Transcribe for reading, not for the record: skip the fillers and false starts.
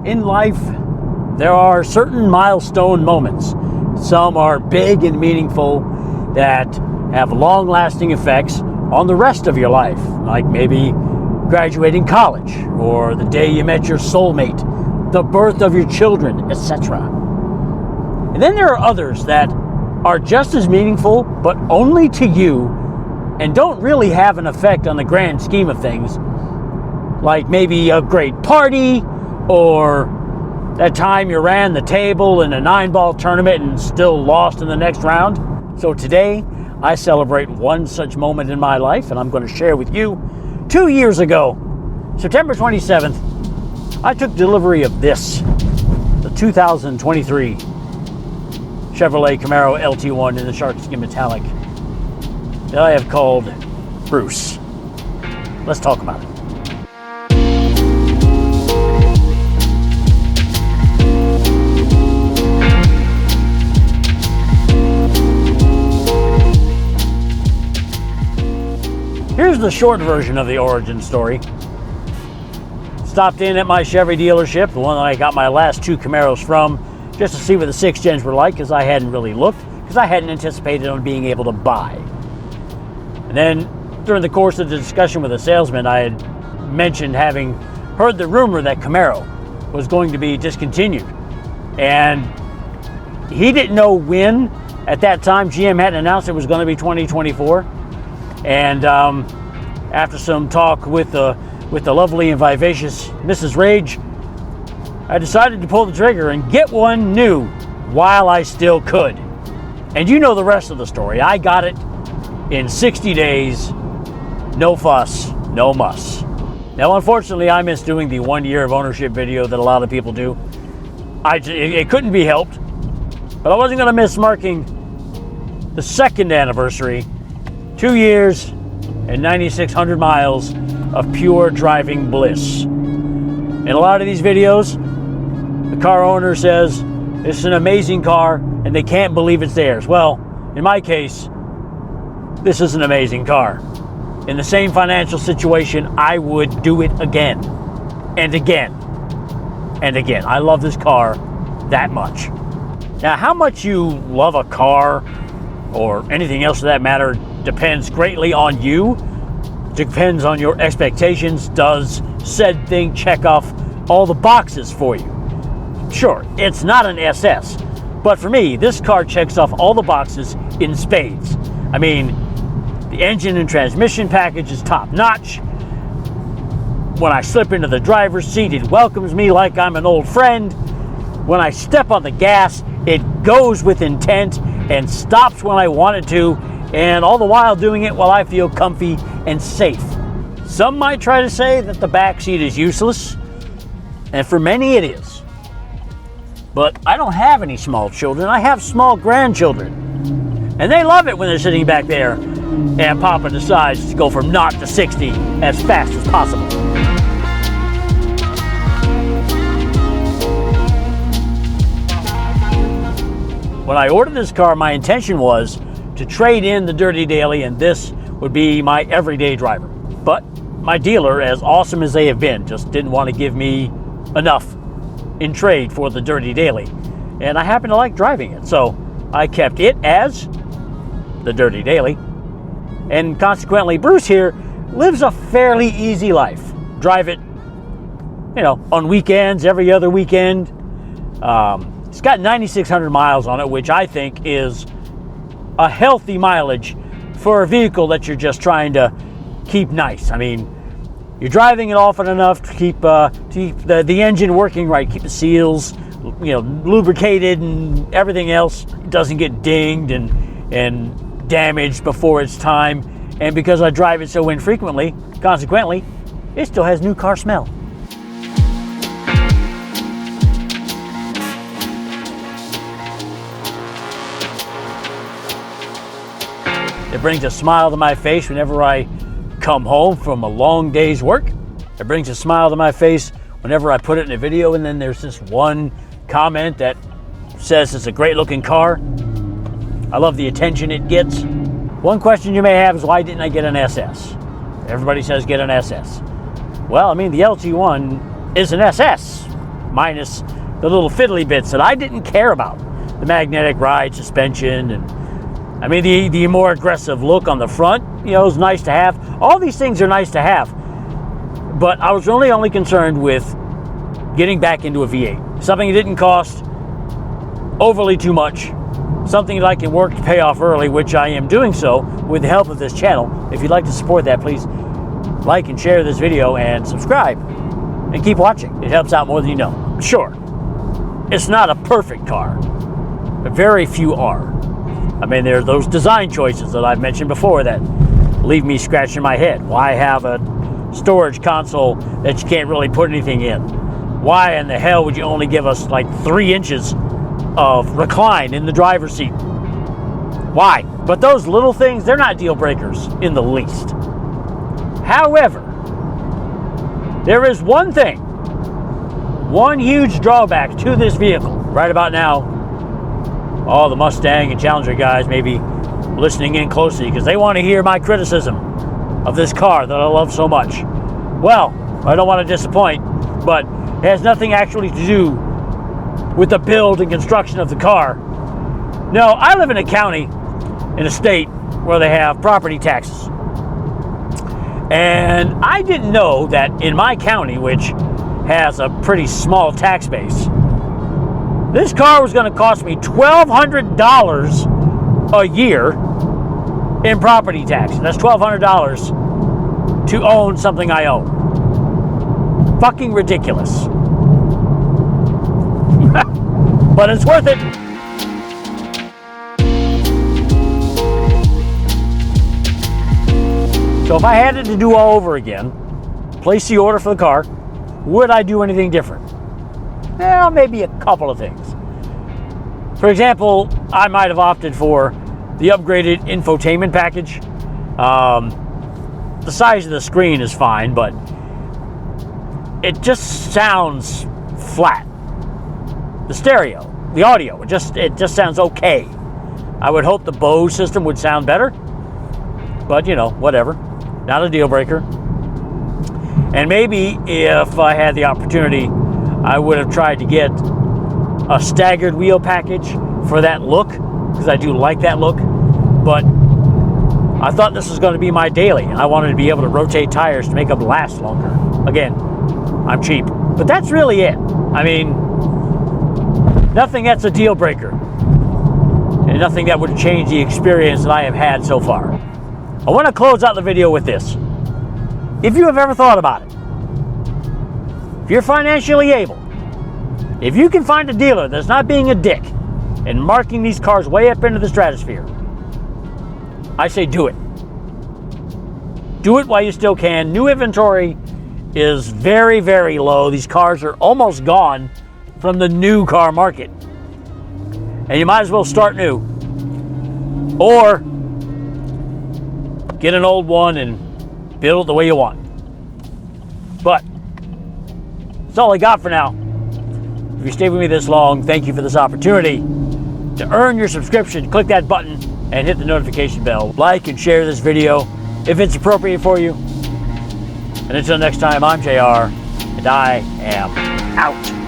In life, there are certain milestone moments. Some are big and meaningful that have long-lasting effects on the rest of your life, like maybe graduating college, or the day you met your soulmate, the birth of your children, etc. And then there are others that are just as meaningful, but only to you, and don't really have an effect on the grand scheme of things, like maybe a great party, or that time you ran the table in a 9-ball tournament and still lost in the next round. So today, I celebrate one such moment in my life, and I'm going to share with you. 2 years ago, September 27th, I took delivery of this, the 2023 Chevrolet Camaro LT1 in the sharkskin metallic that I have called Bruce. Let's talk about it. Here's the short version of the origin story. Stopped in at my Chevy dealership, the one that I got my last 2 Camaros from, just to see what the 6 gens were like, because I hadn't really looked, because I hadn't anticipated on being able to buy. And then, during the course of the discussion with the salesman, I had mentioned having heard the rumor that Camaro was going to be discontinued. And he didn't know when. At that time, GM hadn't announced it was going to be 2024. And after some talk with the lovely and vivacious Mrs. Rage, I decided to pull the trigger and get one new while I still could. And you know the rest of the story. I got it in 60 days, no fuss, no muss. Now, unfortunately, I missed doing the 1 year of ownership video that a lot of people do. It couldn't be helped, but I wasn't going to miss marking the 2nd anniversary, 2 years and 9,600 miles of pure driving bliss. In a lot of these videos, the car owner says it's an amazing car and they can't believe it's theirs. Well, in my case, this is an amazing car. In the same financial situation, I would do it again and again and again. I love this car that much. Now, how much you love a car or anything else for that matter depends greatly on you. Depends on your expectations. Does said thing check off all the boxes for you? Sure, it's not an SS, but for me, this car checks off all the boxes in spades. I mean, the engine and transmission package is top notch. When I slip into the driver's seat, it welcomes me like I'm an old friend. When I step on the gas, it goes with intent and stops when I want it to, and all the while doing it while I feel comfy and safe. Some might try to say that the back seat is useless, and for many it is. But I don't have any small children, I have small grandchildren. And they love it when they're sitting back there and Papa decides to go from 0 to 60 as fast as possible. When I ordered this car, my intention was to trade in the Dirty Daily, and this would be my everyday driver. But my dealer, as awesome as they have been, just didn't want to give me enough in trade for the Dirty Daily. And I happen to like driving it, so I kept it as the Dirty Daily. And consequently, Bruce here lives a fairly easy life. Drive it, on weekends, every other weekend. It's got 9,600 miles on it, which I think is a healthy mileage for a vehicle that you're just trying to keep nice. I mean, you're driving it often enough to keep the engine working right, keep the seals, lubricated and everything else. It doesn't get dinged and damaged before its time. And because I drive it so infrequently, consequently, it still has new car smell. It brings a smile to my face whenever I come home from a long day's work. It brings a smile to my face whenever I put it in a video, and then there's this one comment that says it's a great looking car. I love the attention it gets. One question you may have is, why didn't I get an SS? Everybody says get an SS. Well, I mean, the LT1 is an SS. minus the little fiddly bits that I didn't care about. The magnetic ride suspension, and I mean the more aggressive look on the front, you know, is nice to have. All these things are nice to have, but I was really only concerned with getting back into a V8. Something that didn't cost overly too much. Something that I can work to pay off early, which I am doing so with the help of this channel. If you'd like to support that, please like and share this video and subscribe and keep watching. It helps out more than you know. Sure, it's not a perfect car, but very few are. I mean, there's those design choices that I've mentioned before that leave me scratching my head. Why have a storage console that you can't really put anything in? Why in the hell would you only give us like 3 inches of recline in the driver's seat? Why? But those little things, they're not deal breakers in the least. However, there is one thing, one huge drawback to this vehicle. Right about now, all the Mustang and Challenger guys may be listening in closely because they want to hear my criticism of this car that I love so much. Well, I don't want to disappoint, but it has nothing actually to do with the build and construction of the car. No, I live in a county, in a state where they have property taxes. And I didn't know that in my county, which has a pretty small tax base, this car was going to cost me $1,200 a year in property tax. That's $1,200 to own something I own. Fucking ridiculous. But it's worth it. So if I had it to do all over again, place the order for the car, would I do anything different? Well, maybe a couple of things. For example, I might have opted for the upgraded infotainment package. The size of the screen is fine, but it just sounds flat. The stereo, the audio, it just sounds okay. I would hope the Bose system would sound better, but you know, whatever. Not a deal breaker. And maybe if I had the opportunity, I would have tried to get a staggered wheel package for that look, because I do like that look. But I thought this was going to be my daily, and I wanted to be able to rotate tires to make them last longer. Again, I'm cheap. But that's really it. I mean, nothing that's a deal breaker, and nothing that would change the experience that I have had so far. I want to close out the video with this. If you have ever thought about it, if you're financially able, if you can find a dealer that's not being a dick and marking these cars way up into the stratosphere, I say do it. Do it while you still can. New inventory is very, very low. These cars are almost gone from the new car market. And you might as well start new. Or get an old one and build it the way you want. But that's all I got for now. If you stayed with me this long, thank you for this opportunity. To earn your subscription, click that button and hit the notification bell. Like and share this video if it's appropriate for you. And until next time, I'm JR, and I am out.